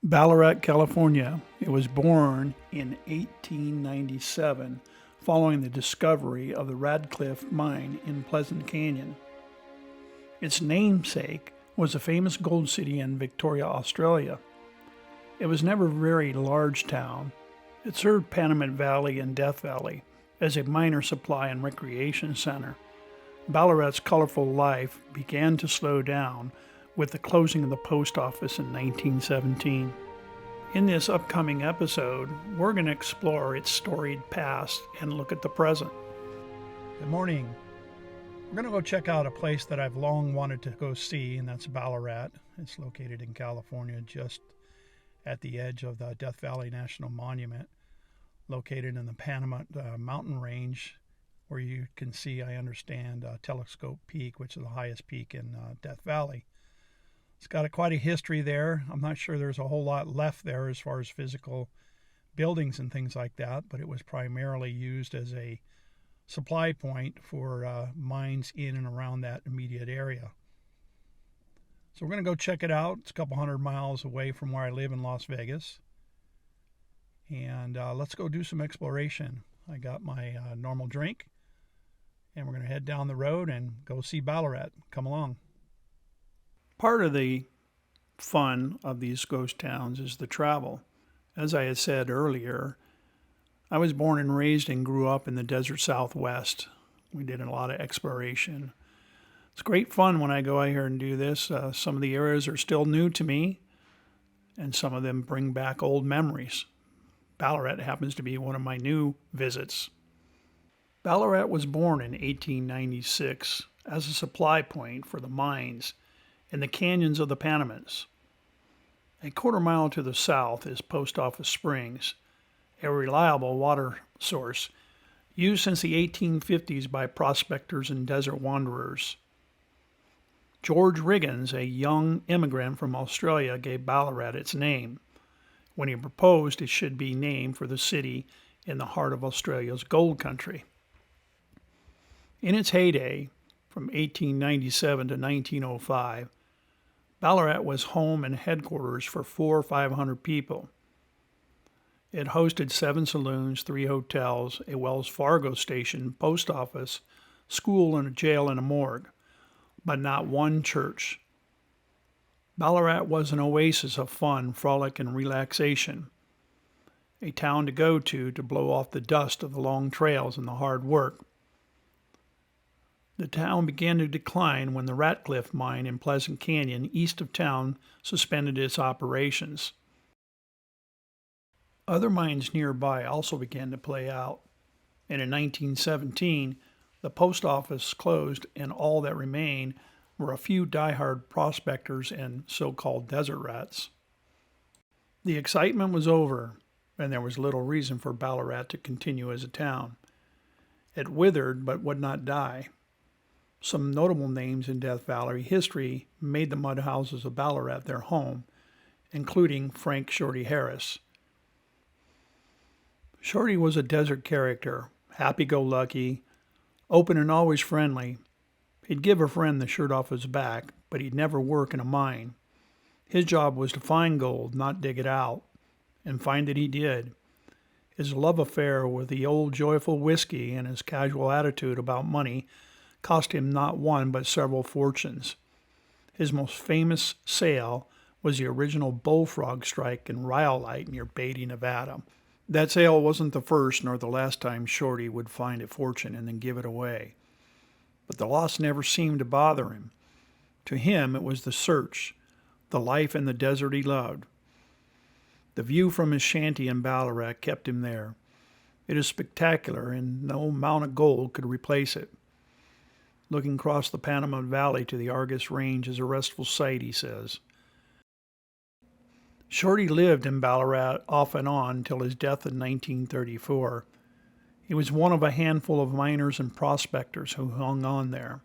Ballarat, California. It was born in 1897 following the discovery of the Ratcliff Mine in Pleasant Canyon. Its namesake was a famous gold city in Victoria, Australia. It was never a very large town. It served Panamint Valley and Death Valley as a minor supply and recreation center. Ballarat's colorful life began to slow down with the closing of the post office in 1917. In this upcoming episode, we're going to explore its storied past and look at the present. Good morning. We're going to go check out a place that I've long wanted to go see, and that's Ballarat. It's located in California, just at the edge of the Death Valley National Monument, located in the Panamint Mountain Range, where you can see, I understand, Telescope Peak, which is the highest peak in Death Valley. It's got quite a history there. I'm not sure there's a whole lot left there as far as physical buildings and things like that, but it was primarily used as a supply point for mines in and around that immediate area. So we're going to go check it out. It's a couple hundred miles away from where I live in Las Vegas. And let's go do some exploration. I got my normal drink, and we're going to head down the road and go see Ballarat. Come along. Part of the fun of these ghost towns is the travel. As I had said earlier, I was born and raised and grew up in the desert Southwest. We did a lot of exploration. It's great fun when I go out here and do this. Some of the areas are still new to me, and some of them bring back old memories. Ballarat happens to be one of my new visits. Ballarat was born in 1896 as a supply point for the mines in the canyons of the Panamints. A quarter mile to the south is Post Office Springs, a reliable water source used since the 1850s by prospectors and desert wanderers. George Riggins, a young immigrant from Australia, gave Ballarat its name when he proposed it should be named for the city in the heart of Australia's gold country. In its heyday, from 1897 to 1905, Ballarat was home and headquarters for 400 or 500 people. It hosted 7 saloons, 3 hotels, a Wells Fargo station, post office, school, and a jail and a morgue, but not one church. Ballarat was an oasis of fun, frolic, and relaxation, a town to go to blow off the dust of the long trails and the hard work. The town began to decline when the Ratcliff Mine in Pleasant Canyon, east of town, suspended its operations. Other mines nearby also began to play out, and in 1917, the post office closed, and all that remained were a few diehard prospectors and so-called desert rats. The excitement was over, and there was little reason for Ballarat to continue as a town. It withered but would not die. Some notable names in Death Valley history made the mud houses of Ballarat their home, including Frank Shorty Harris. Shorty was a desert character, happy-go-lucky, open and always friendly. He'd give a friend the shirt off his back, but he'd never work in a mine. His job was to find gold, not dig it out, and find that he did. His love affair with the old joyful whiskey and his casual attitude about money cost him not one but several fortunes. His most famous sale was the original bullfrog strike in Rhyolite near Beatty, Nevada. That sale wasn't the first nor the last time Shorty would find a fortune and then give it away. But the loss never seemed to bother him. To him, it was the search, the life in the desert he loved. The view from his shanty in Ballarat kept him there. It is spectacular, and no amount of gold could replace it. Looking across the Panamint Valley to the Argus Range is a restful sight, he says. Shorty lived in Ballarat off and on until his death in 1934. He was one of a handful of miners and prospectors who hung on there,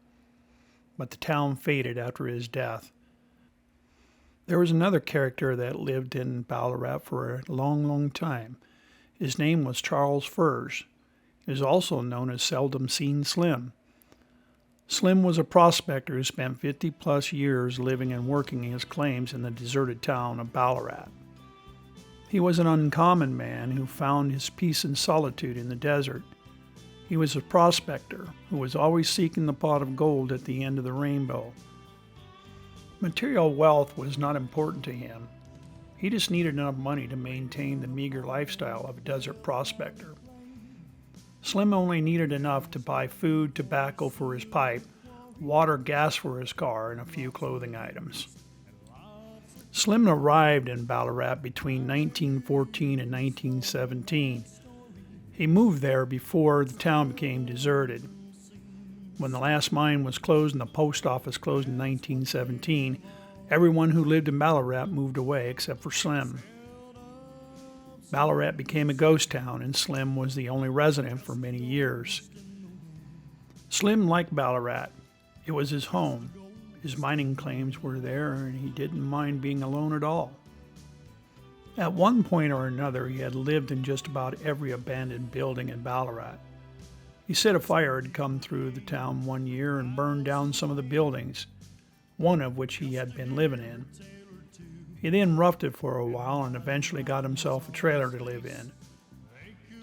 but the town faded after his death. There was another character that lived in Ballarat for a long, long time. His name was Charles Furze. He is also known as Seldom Seen Slim. Slim was a prospector who spent 50-plus years living and working his claims in the deserted town of Ballarat. He was an uncommon man who found his peace and solitude in the desert. He was a prospector who was always seeking the pot of gold at the end of the rainbow. Material wealth was not important to him. He just needed enough money to maintain the meager lifestyle of a desert prospector. Slim only needed enough to buy food, tobacco for his pipe, water, gas for his car, and a few clothing items. Slim arrived in Ballarat between 1914 and 1917. He moved there before the town became deserted. When the last mine was closed and the post office closed in 1917, everyone who lived in Ballarat moved away except for Slim. Ballarat became a ghost town, and Slim was the only resident for many years. Slim liked Ballarat. It was his home. His mining claims were there, and he didn't mind being alone at all. At one point or another, he had lived in just about every abandoned building in Ballarat. He said a fire had come through the town one year and burned down some of the buildings, one of which he had been living in. He then roughed it for a while and eventually got himself a trailer to live in.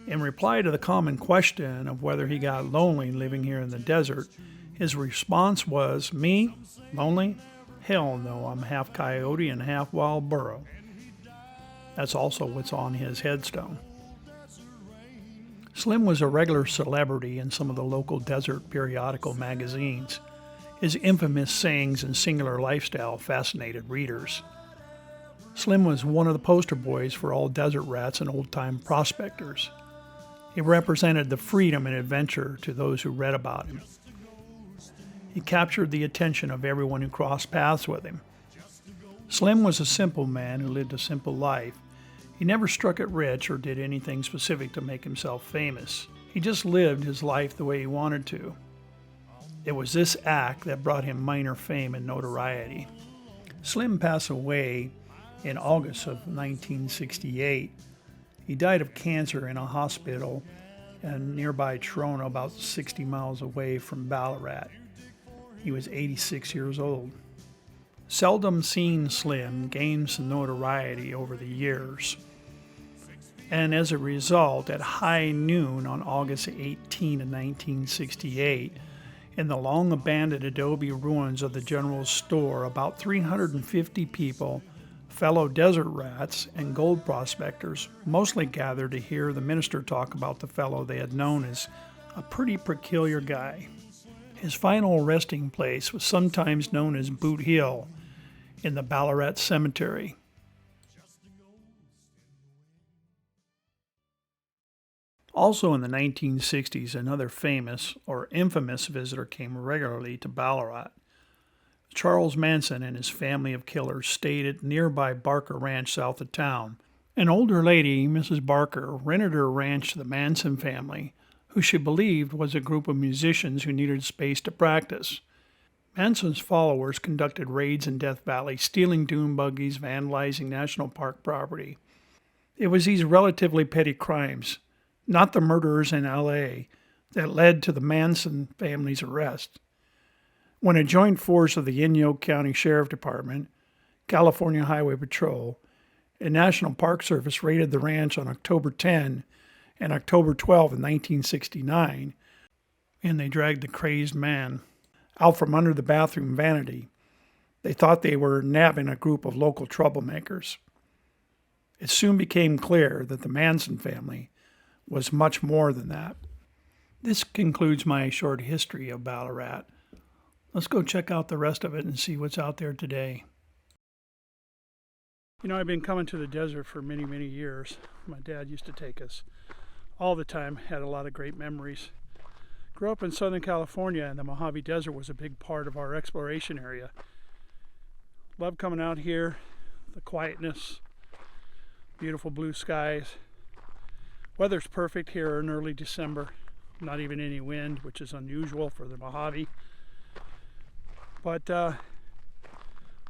In reply to the common question of whether he got lonely living here in the desert, his response was, "Me? Lonely? Hell no, I'm half coyote and half wild burro." That's also what's on his headstone. Slim was a regular celebrity in some of the local desert periodical magazines. His infamous sayings and singular lifestyle fascinated readers. Slim was one of the poster boys for all desert rats and old-time prospectors. He represented the freedom and adventure to those who read about him. He captured the attention of everyone who crossed paths with him. Slim was a simple man who lived a simple life. He never struck it rich or did anything specific to make himself famous. He just lived his life the way he wanted to. It was this act that brought him minor fame and notoriety. Slim passed away in August of 1968. He died of cancer in a hospital in nearby Toronto, about 60 miles away from Ballarat. He was 86 years old. Seldom seen Slim gained some notoriety over the years. And as a result, at high noon on August 18 of 1968, in the long-abandoned adobe ruins of the general store, about 350 people, fellow desert rats and gold prospectors, mostly gathered to hear the minister talk about the fellow they had known as a pretty peculiar guy. His final resting place was sometimes known as Boot Hill in the Ballarat Cemetery. Also in the 1960s, another famous or infamous visitor came regularly to Ballarat. Charles Manson and his family of killers stayed at nearby Barker Ranch south of town. An older lady, Mrs. Barker, rented her ranch to the Manson family, who she believed was a group of musicians who needed space to practice. Manson's followers conducted raids in Death Valley, stealing dune buggies, vandalizing national park property. It was these relatively petty crimes, not the murders in L.A., that led to the Manson family's arrest. When a joint force of the Inyocounty Sheriff Department, California Highway Patrol, and National Park Service raided the ranch on October 10 and October 12 of 1969, and they dragged the crazed man out from under the bathroom vanity. They thought they were nabbing a group of local troublemakers. It soon became clear that the Manson family was much more than that. This concludes my short history of Ballarat. Let's go check out the rest of it and see what's out there today. You know, I've been coming to the desert for many, many years. My dad used to take us all the time, had a lot of great memories. Grew up in Southern California, and the Mojave Desert was a big part of our exploration area. Love coming out here, the quietness, beautiful blue skies. Weather's perfect here in early December. Not even any wind, which is unusual for the Mojave. But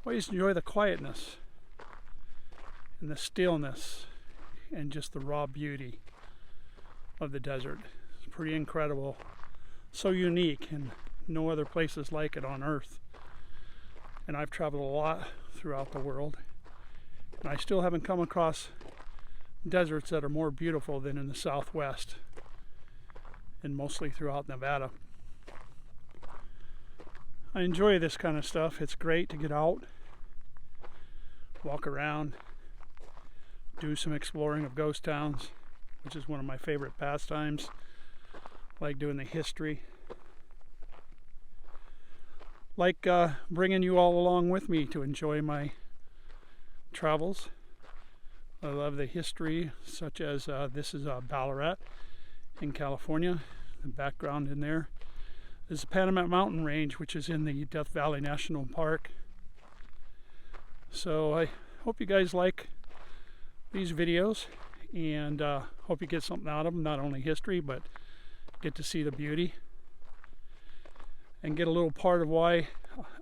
always enjoy the quietness and the stillness and just the raw beauty of the desert. It's pretty incredible. So unique, and no other places like it on Earth. And I've traveled a lot throughout the world, and I still haven't come across deserts that are more beautiful than in the Southwest and mostly throughout Nevada. I enjoy this kind of stuff. It's great to get out, walk around, do some exploring of ghost towns, which is one of my favorite pastimes. Like doing the history. Like bringing you all along with me to enjoy my travels. I love the history, such as this is Ballarat in California. The background in there is the Panamint Range, which is in the Death Valley National Park. So I hope you guys like these videos, and hope you get something out of them, not only history, but get to see the beauty and get a little part of why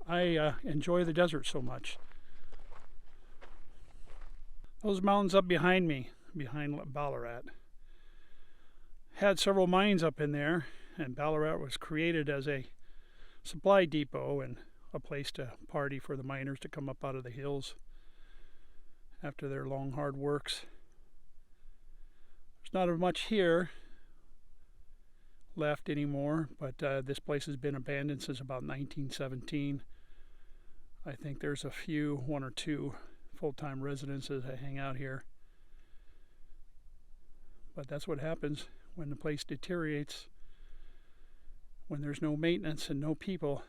I enjoy the desert so much. Those mountains up behind me, behind Ballarat, had several mines up in there, and Ballarat was created as a supply depot and a place to party for the miners to come up out of the hills after their long hard works. There's not much here left anymore, but this place has been abandoned since about 1917. I think there's a few, one or two full-time residences that hang out here. But that's what happens when the place deteriorates, when there's no maintenance and no people.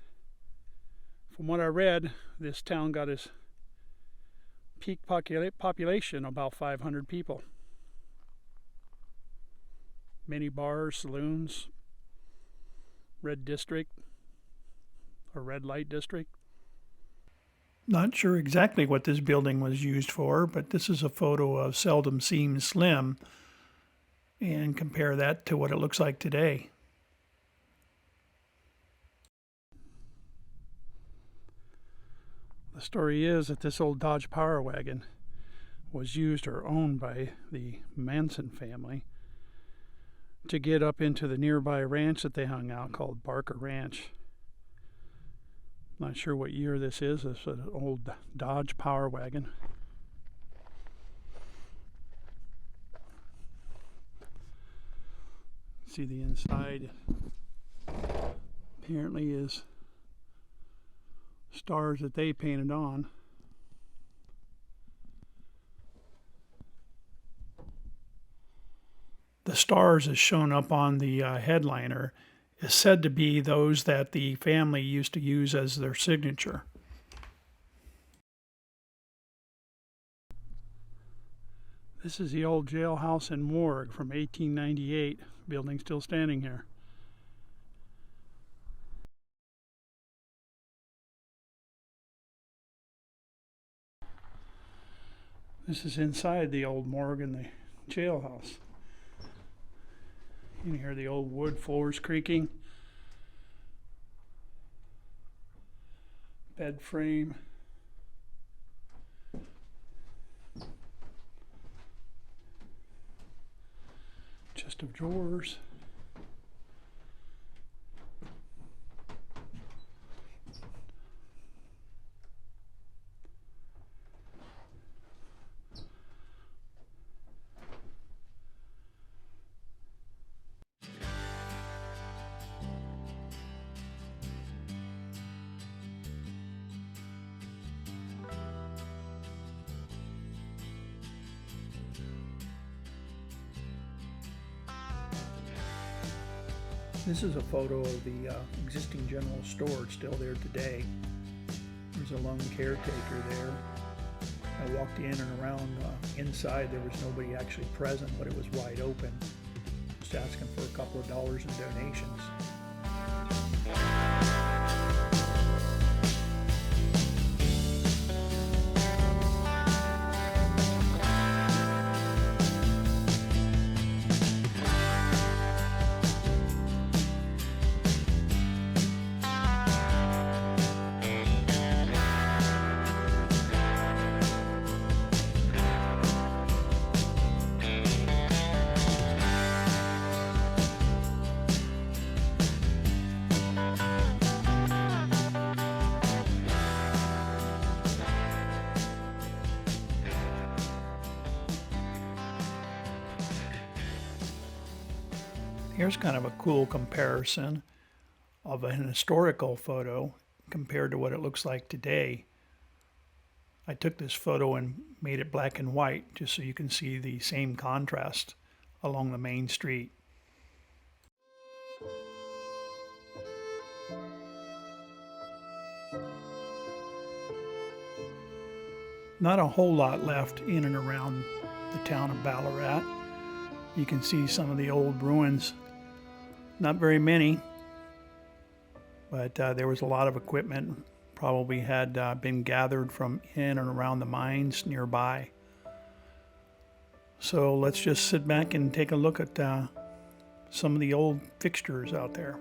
From what I read, this town got its peak population about 500 people. Many bars, saloons, red district or red light district. Not sure exactly what this building was used for, but this is a photo of Seldom Seems Slim, and compare that to what it looks like today. The story is that this old Dodge Power Wagon was used or owned by the Manson family to get up into the nearby ranch that they hung out called Barker Ranch. Not sure what year this is. It's an old Dodge Power Wagon. See the inside apparently is stars that they painted on. The stars as shown up on the headliner is said to be those that the family used to use as their signature. This is the old jailhouse and morgue from 1898. Building still standing here. This is inside the old morgue and the jailhouse. You can hear the old wood floors creaking. Bed frame. Chest of drawers. This is a photo of the existing general store. It's still there today. There's a lone caretaker there. I walked in and around inside. There was nobody actually present, but it was wide open. Just asking for a couple of dollars in donations. Here's kind of a cool comparison of an historical photo compared to what it looks like today. I took this photo and made it black and white just so you can see the same contrast along the main street. Not a whole lot left in and around the town of Ballarat. You can see some of the old ruins. Not very many, but there was a lot of equipment probably had been gathered from in and around the mines nearby. So let's just sit back and take a look at some of the old fixtures out there.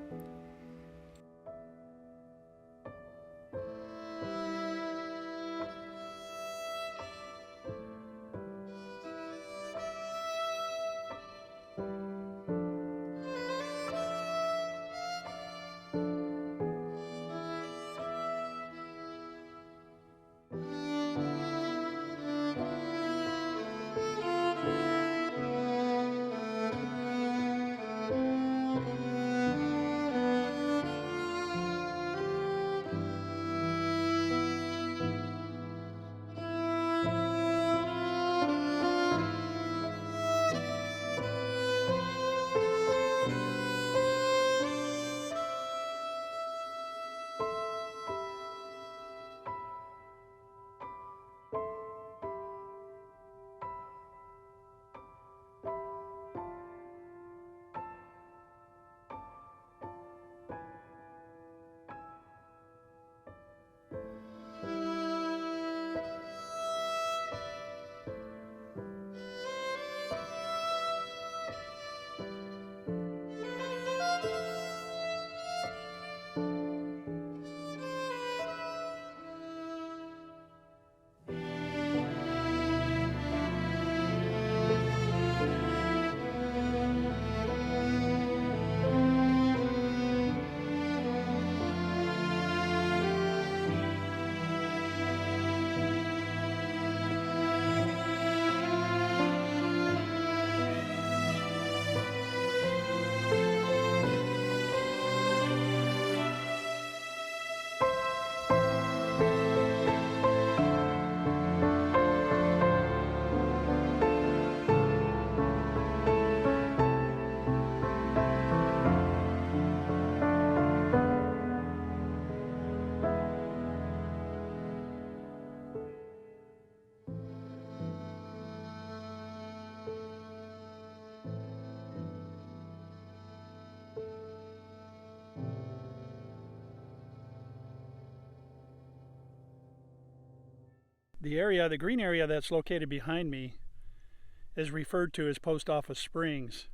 The green area that's located behind me is referred to as Post Office Springs,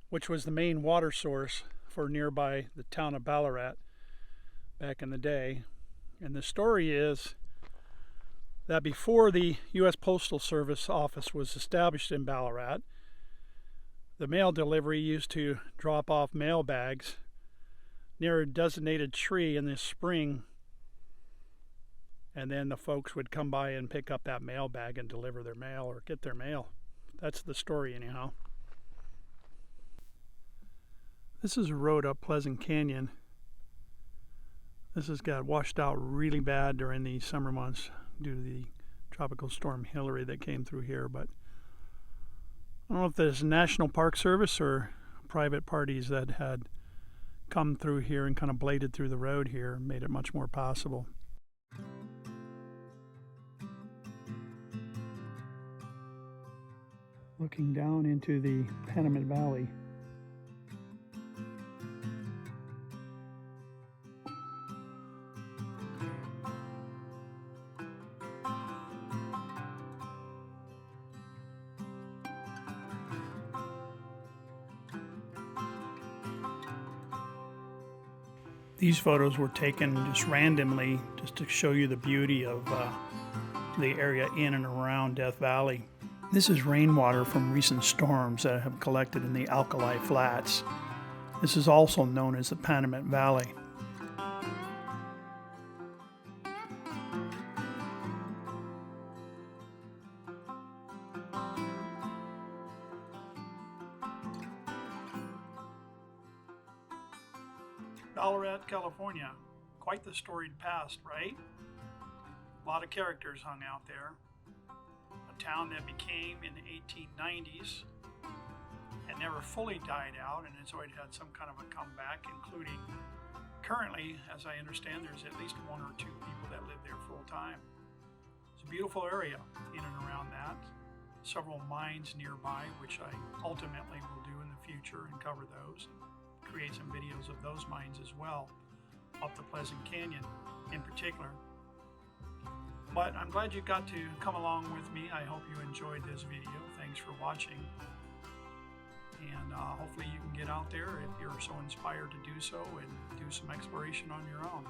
which was the main water source for nearby the town of Ballarat back in the day. And the story is that before the U.S. Postal Service office was established in Ballarat, the mail delivery used to drop off mail bags near a designated tree in this spring, and then the folks would come by and pick up that mail bag and deliver their mail or get their mail. That's the story anyhow. This is a road up Pleasant Canyon. This has got washed out really bad during the summer months due to the tropical storm Hillary that came through here, but I don't know if there's National Park Service or private parties that had come through here and kind of bladed through the road here and made it much more passable. Looking down into the Panamint Valley. These photos were taken just randomly just to show you the beauty of the area in and around Death Valley. This is rainwater from recent storms that have collected in the alkali flats. This is also known as the Panamint Valley. Ballarat, California. Quite the storied past, right? A lot of characters hung out there. A town that became in the 1890s and never fully died out, and it's already had some kind of a comeback, including currently, as I understand, there's at least 1 or 2 people that live there full time. It's a beautiful area in and around that. Several mines nearby, which I ultimately will do in the future and cover those, and create some videos of those mines as well, up the Pleasant Canyon in particular. But I'm glad you got to come along with me. I hope you enjoyed this video. Thanks for watching. And hopefully you can get out there if you're so inspired to do so and do some exploration on your own.